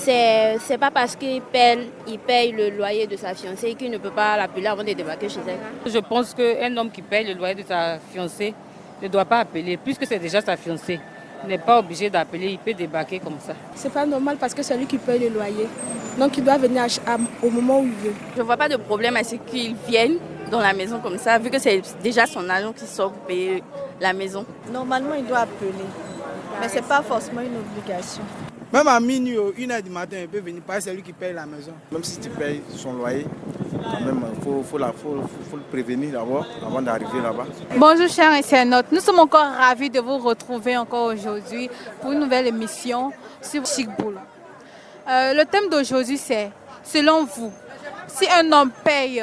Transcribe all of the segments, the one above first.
C'est pas parce il paye le loyer de sa fiancée qu'il ne peut pas l'appeler avant de débarquer chez elle. Je pense qu'un homme qui paye le loyer de sa fiancée ne doit pas appeler, puisque c'est déjà sa fiancée. Il n'est pas obligé d'appeler, il peut débarquer comme ça. C'est pas normal parce que c'est lui qui paye le loyer. Donc il doit venir au moment où il veut. Je vois pas de problème à ce qu'il vienne dans la maison comme ça, vu que c'est déjà son agent qui sort pour payer la maison. Normalement, il doit appeler, mais c'est pas forcément une obligation. Même à minuit, 1h du matin, il peut venir, parce que c'est lui qui paye la maison. Même si tu payes son loyer, quand même, il faut le prévenir d'abord, avant d'arriver là-bas. Bonjour chers internautes, nous sommes encore ravis de vous retrouver encore aujourd'hui pour une nouvelle émission sur Chic Boulot. Le thème d'aujourd'hui c'est, selon vous, si un homme paye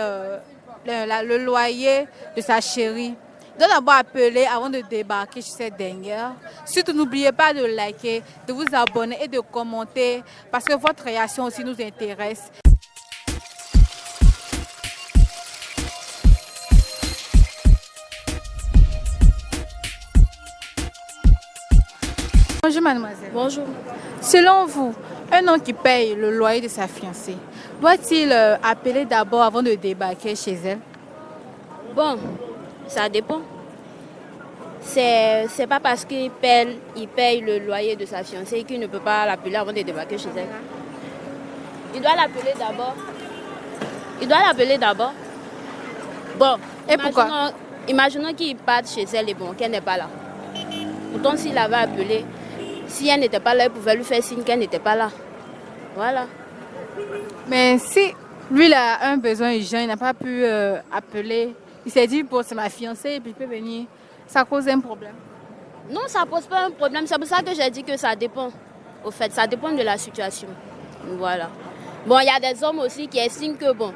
le loyer de sa chérie, il doit d'abord appeler avant de débarquer chez cette dernière. Surtout, n'oubliez pas de liker, de vous abonner et de commenter parce que votre réaction aussi nous intéresse. Bonjour mademoiselle. Bonjour. Selon vous, un homme qui paye le loyer de sa fiancée, doit-il appeler d'abord avant de débarquer chez elle? Bon, ça dépend. C'est pas parce il paye le loyer de sa fiancée qu'il ne peut pas l'appeler avant de débarquer chez elle. Il doit l'appeler d'abord. Bon, et pourquoi? Imaginons qu'il parte chez elle et bon, qu'elle n'est pas là. Pourtant, s'il avait appelé, si elle n'était pas là, il pouvait lui faire signe qu'elle n'était pas là. Voilà. Mais si lui il a un besoin urgent, il n'a pas pu appeler, il s'est dit, bon, c'est ma fiancée et puis il peut venir, ça cause un problème? Non, ça ne pose pas un problème. C'est pour ça que j'ai dit que ça dépend. Au fait, ça dépend de la situation. Voilà. Bon, il y a des hommes aussi qui estiment que, bon,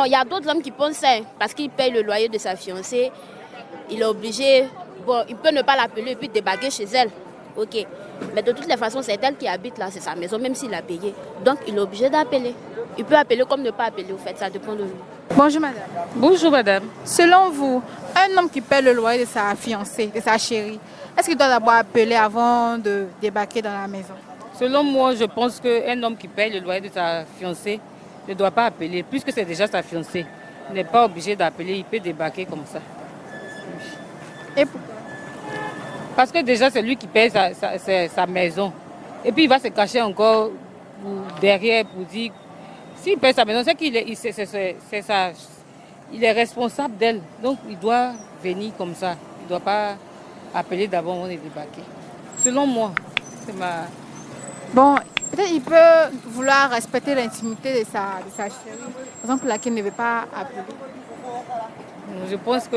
il y a d'autres hommes qui pensent ça, parce qu'il paye le loyer de sa fiancée, il est obligé, bon, il peut ne pas l'appeler et puis débarquer chez elle. Ok. Mais de toutes les façons, c'est elle qui habite là, c'est sa maison, même s'il a payé. Donc, il est obligé d'appeler. Il peut appeler comme ne pas appeler, au fait, ça dépend de lui. Bonjour madame. Bonjour madame. Selon vous, un homme qui paie le loyer de sa fiancée, de sa chérie, est-ce qu'il doit d'abord appeler avant de débarquer dans la maison? Selon moi, je pense qu'un homme qui paye le loyer de sa fiancée ne doit pas appeler, puisque c'est déjà sa fiancée. Il n'est pas obligé d'appeler, il peut débarquer comme ça. Et pourquoi? Parce que déjà, c'est lui qui paye sa maison. Et puis, il va se cacher encore derrière pour dire... S'il paye sa maison, c'est qu'il est, il est responsable d'elle. Donc, il doit venir comme ça. Il ne doit pas appeler d'abord avant de débarquer. Selon moi, c'est ma... Bon, peut-être il peut vouloir respecter l'intimité de sa chérie. Par exemple, laquelle ne veut pas appeler. Je pense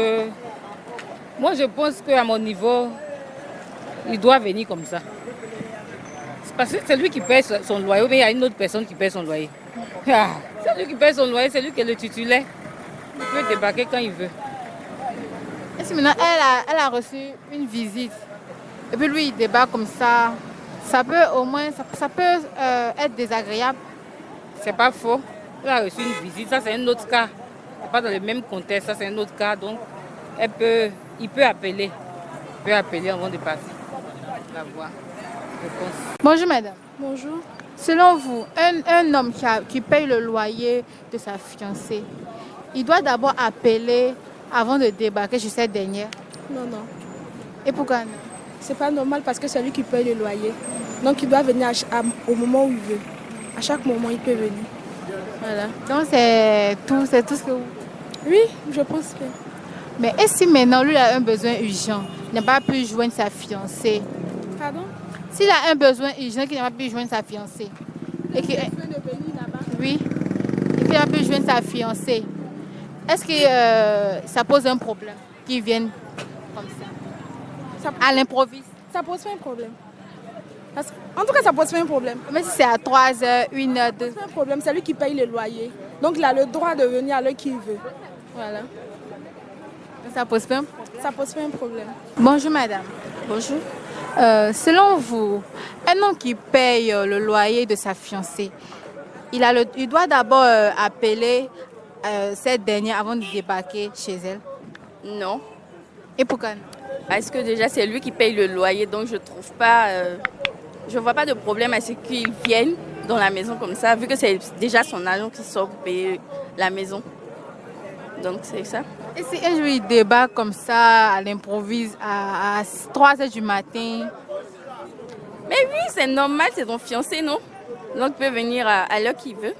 qu'à mon niveau, il doit venir comme ça. C'est parce que c'est lui qui paye son loyer, mais il y a une autre personne qui paye son loyer. C'est lui qui paye son loyer, c'est lui qui est le titulaire. Il peut débarquer quand il veut. Est-ce que maintenant, elle a reçu une visite, et puis lui, il débarque comme ça, ça peut au moins, ça peut être désagréable. C'est pas faux. Elle a reçu une visite, ça c'est un autre cas. C'est pas dans le même contexte, ça c'est un autre cas. Donc, il peut appeler. Il peut appeler avant de partir. La voir, je pense. Bonjour madame. Bonjour. Selon vous, un homme qui paye le loyer de sa fiancée, il doit d'abord appeler avant de débarquer chez cette dernière? Non. Et pourquoi non? C'est pas normal parce que c'est lui qui paye le loyer. Donc il doit venir au moment où il veut. À chaque moment, il peut venir. Voilà. Donc c'est tout ce que vous... Oui, je pense que... Mais est-ce que maintenant, lui, il a un besoin urgent, il n'a pas pu joindre sa fiancée? Pardon? S'il a un besoin urgent qu'il n'a pas pu joindre sa fiancée, et qu'il oui, et qu'il n'a pas pu joindre sa fiancée, est-ce que ça pose un problème qu'il vienne comme ça, à l'improviste? Ça pose pas un problème. En tout cas, ça pose pas un problème. Mais si c'est à 3h, 1h, 2h... C'est un problème, c'est lui qui paye le loyer. Donc il a le droit de venir à l'heure qu'il veut. Voilà. Ça pose pas un problème? Ça pose pas un problème. Bonjour madame. Bonjour. Selon vous, un homme qui paye le loyer de sa fiancée, il doit d'abord appeler cette dernière avant de débarquer chez elle? Non. Et pourquoi non? Parce que déjà, c'est lui qui paye le loyer, donc je trouve pas je vois pas de problème à ce qu'il vienne dans la maison comme ça, vu que c'est déjà son agent qui sort pour payer la maison. Donc c'est ça. Et si un jour il débarque comme ça, à l'improvise, à 3h du matin? Mais oui, c'est normal, c'est ton fiancé, non? Donc il peut venir à l'heure qu'il veut.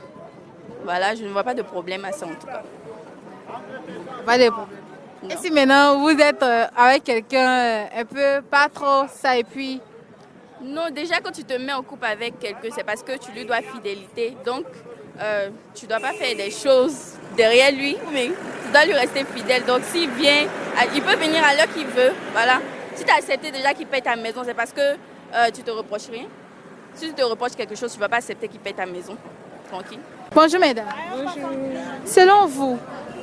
Voilà, je ne vois pas de problème à ça en tout cas. Pas de problème. Non. Et si maintenant vous êtes avec quelqu'un un peu pas trop ça et puis... Non, déjà quand tu te mets en couple avec quelqu'un, c'est parce que tu lui dois fidélité. Donc tu ne dois pas faire des choses derrière lui, mais tu dois lui rester fidèle. Donc s'il vient, il peut venir à l'heure qu'il veut. Voilà. Si tu as accepté déjà qu'il paye ta maison, c'est parce que tu te reproches rien. Si tu te reproches quelque chose, tu ne vas pas accepter qu'il paye ta maison. Tranquille. Bonjour mesdames. Bonjour. Selon vous,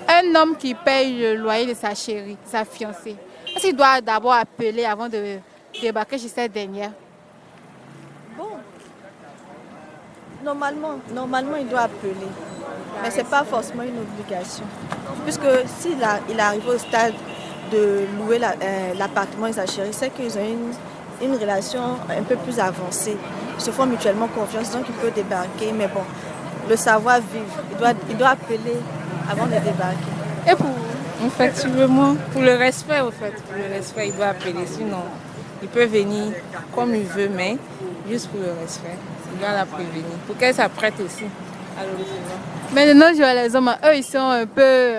un homme qui paye le loyer de sa chérie, sa fiancée, est-ce qu'il doit d'abord appeler avant de débarquer chez cette dernière? Bon. Normalement, il doit appeler. Mais ce n'est pas forcément une obligation. Puisque il arrive au stade de louer l'appartement de sa chérie, c'est qu'ils ont une relation un peu plus avancée. Ils se font mutuellement confiance, donc il peut débarquer. Mais bon, le savoir-vivre, il doit appeler avant de débarquer. Et pour vous? Effectivement, pour le respect, pour le respect, il doit appeler. Sinon, il peut venir comme il veut, mais juste pour le respect, il doit la prévenir. Pour qu'elle s'apprête aussi à le recevoir. Mais de nos jours, les hommes, eux, ils sont un peu...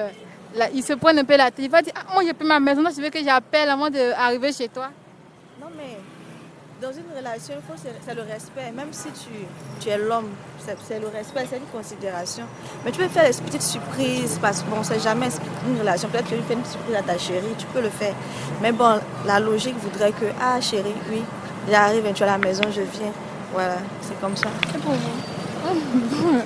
ils se prennent un peu la tête. Ils vont dire, moi j'ai pris ma maison, donc je veux que j'appelle avant d'arriver chez toi. Non, mais dans une relation, c'est le respect. Même si tu es l'homme, c'est le respect, c'est une considération. Mais tu peux faire des petites surprises, parce que bon, on ne sait jamais une relation. Peut-être que tu fais une surprise à ta chérie, tu peux le faire. Mais bon, la logique voudrait que, ah chérie, oui, j'arrive, tu es à la maison, je viens. Voilà, c'est comme ça. C'est pour vous.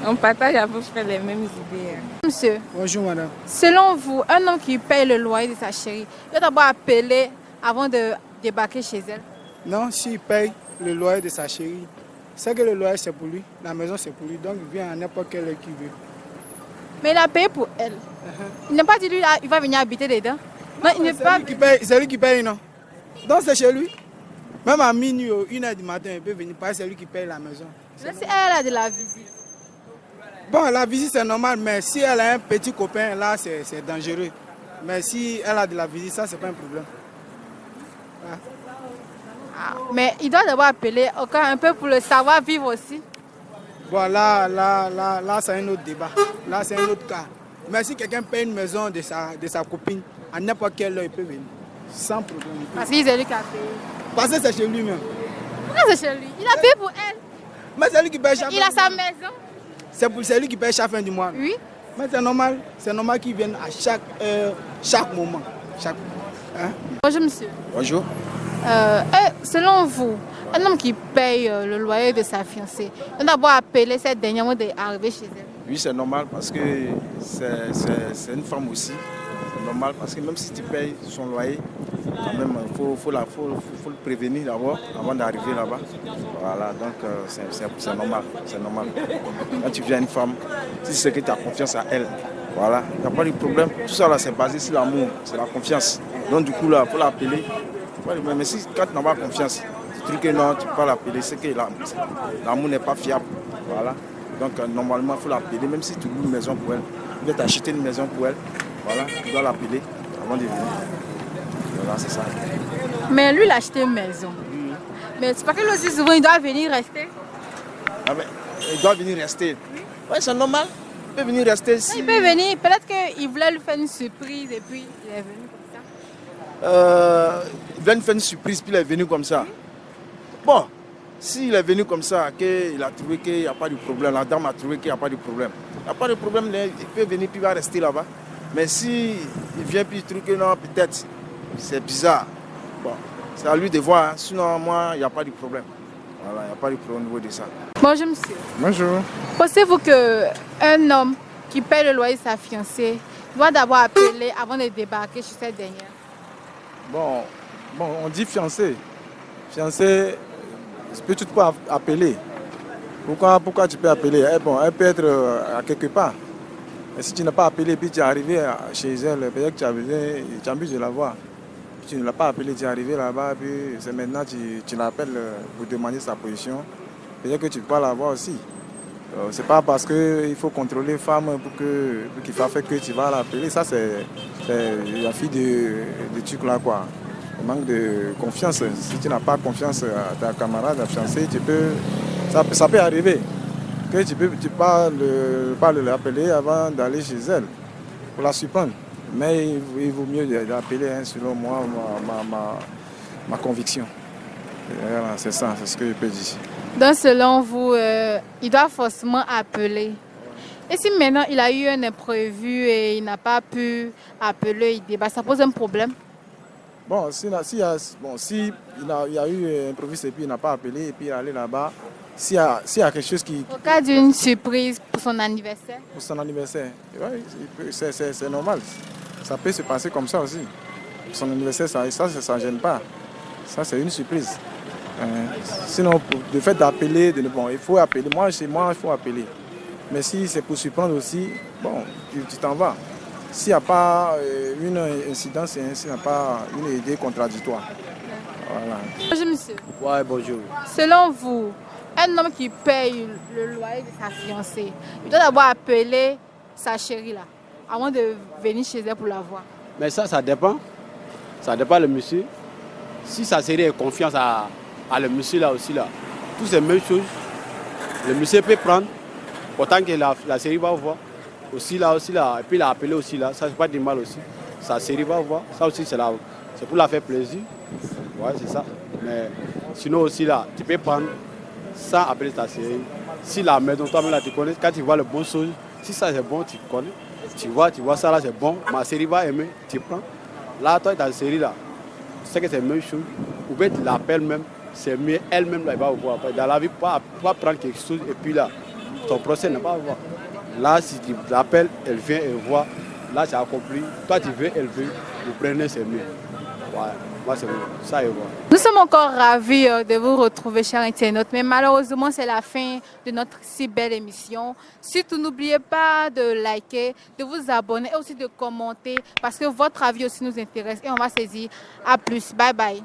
On partage à peu près les mêmes idées. Monsieur, Bonjour madame. selon vous, un homme qui paye le loyer de sa chérie, il doit d'abord appeler avant de débarquer chez elle? Non, s'il paye le loyer de sa chérie, c'est que le loyer c'est pour lui, la maison c'est pour lui, donc il vient à n'importe quelle heure qu'il veut. Mais il a payé pour elle. Il n'a pas dit lui, il va venir habiter dedans. Non, il n'est pas... C'est lui qui paye, non? Donc c'est chez lui. Même à minuit, 1h du matin, il peut venir, parce que c'est lui qui paye la maison. Si elle a de la visite. Bon, la visite c'est normal, mais si elle a un petit copain, là c'est dangereux. Mais si elle a de la visite, ça c'est pas un problème. Ah, mais il doit d'abord appeler encore un peu pour le savoir-vivre aussi. Bon, là c'est un autre débat. Là, c'est un autre cas. Mais si quelqu'un paye une maison de sa copine, à n'importe quelle heure, il peut venir. Sans problème. Parce qu'il c'est lui qui a payé. Parce que c'est chez lui même. Pourquoi c'est chez lui? Il a payé pour elle. Mais c'est lui qui paye chaque Il a sa maison. C'est lui qui paye chaque fin du mois. Oui. Mais c'est normal qu'il vienne à chaque moment. Hein? Bonjour monsieur. Bonjour. Selon vous, un homme qui paye le loyer de sa fiancée, il doit d'abord appeler cette dernière avant d'arriver chez elle. Oui, c'est normal parce que c'est une femme aussi. C'est normal parce que même si tu payes son loyer, quand même, il faut le prévenir d'abord avant d'arriver là-bas. Voilà, donc c'est normal. C'est normal. Quand tu viens à une femme, si c'est que tu as confiance à elle, voilà, il n'y a pas de problème. Tout ça là, c'est basé sur l'amour, c'est la confiance. Donc du coup là, il faut l'appeler. Mais si quand tu n'as pas confiance, tu trouves que non, tu ne peux pas l'appeler, c'est que l'amour n'est pas fiable. Voilà. Donc normalement, il faut l'appeler, même si tu loues une maison pour elle. Tu veux t'acheter une maison pour elle, voilà, tu dois l'appeler avant de venir. Voilà, c'est ça. Mais lui, il a acheté une maison. Mais c'est pas que lui aussi, souvent, il doit venir rester. Ah, mais il doit venir rester. Oui, c'est normal. Il peut venir rester. Si... Il peut venir, peut-être qu'il voulait lui faire une surprise et puis il est venu comme ça. Il vient de faire une surprise, puis il est venu comme ça. Bon, s'il est venu comme ça, qu'il a trouvé qu'il n'y a pas de problème, la dame a trouvé qu'il n'y a pas de problème. Il n'y a pas de problème, il peut venir, puis il va rester là-bas. Mais s'il vient, puis il trouve que non, peut-être, c'est bizarre. Bon, c'est à lui de voir. Sinon, moi, il n'y a pas de problème. Voilà, il n'y a pas de problème au niveau de ça. Bonjour monsieur. Bonjour. Pensez-vous qu'un homme qui paye le loyer de sa fiancée doit d'abord appeler avant de débarquer chez cette dernière? Bon, on dit fiancé. Fiancé, peux-tu pas appeler? Pourquoi tu peux appeler? Elle peut être à quelque part. Et si tu n'as pas appelé et puis tu es arrivé chez elle, peut-être que tu as envie de la voir. tu ne l'as pas appelé, tu es arrivé là-bas, puis c'est maintenant tu l'appelles pour demander sa position. Peut-être que tu peux pas l'avoir aussi. C'est pas parce qu'il faut contrôler les femmes pour qu'il fasse que tu vas l'appeler. Ça, c'est la fille de truc là, quoi. Le manque de confiance. Si tu n'as pas confiance à ta camarade, à ta fiancée, ça peut arriver. Que tu pas l'appeler avant d'aller chez elle pour la surprendre. Mais il vaut mieux l'appeler, hein, selon moi, ma conviction. Voilà, c'est ça, c'est ce que je peux dire. Donc selon vous, il doit forcément appeler. Et si maintenant il a eu un imprévu et il n'a pas pu appeler, il débat, ça pose un problème? Bon, s'il y a eu un imprévu et puis il n'a pas appelé et puis il est allé là-bas, s'il y a quelque chose qui... Au cas d'une surprise pour son anniversaire? Pour son anniversaire, ouais, c'est normal. Ça peut se passer comme ça aussi. Pour son anniversaire, ça ne gêne pas. Ça, c'est une surprise. Sinon, le fait d'appeler, il faut appeler. Moi, chez moi, il faut appeler. Mais si c'est pour surprendre aussi, bon, tu t'en vas. S'il n'y a pas une incidence, s'il n'y a pas une idée contradictoire. Voilà. Bonjour monsieur. Ouais, bonjour. Selon vous, un homme qui paye le loyer de sa fiancée, il doit d'abord appeler sa chérie là, avant de venir chez elle pour la voir. Mais ça dépend. Ça dépend le monsieur. Si sa chérie a confiance à le monsieur là aussi là, tout c'est la même chose. Le monsieur peut prendre, autant que la chérie va voir. Aussi là, et puis l'a appelé aussi là, ça c'est pas du mal aussi. Sa chérie va voir, ça aussi c'est pour la faire plaisir. Ouais, c'est ça. Mais sinon aussi là, tu peux prendre sans appeler ta chérie. Si la maison, toi-même là tu connais, quand tu vois le bon chose, si ça c'est bon, tu connais. Tu vois ça là c'est bon, ma chérie va aimer, tu prends. Là, toi ta chérie là, tu sais que c'est la même chose. Ou bien tu l'appelles même, c'est mieux, elle-même là, elle va voir. Dans la vie, pas prendre quelque chose et puis là, ton procès n'est pas à voir. Là, si tu l'appelles, elle vient, elle voit. Là, c'est accompli. Toi, tu veux, elle veut. Vous prenez, c'est mieux. Ouais, moi, c'est bon. Ça, elle voit. Nous sommes encore ravis de vous retrouver, chers internautes. Mais malheureusement, c'est la fin de notre si belle émission. Surtout, n'oubliez pas de liker, de vous abonner et aussi de commenter parce que votre avis aussi nous intéresse. Et on va se dire à plus. Bye bye.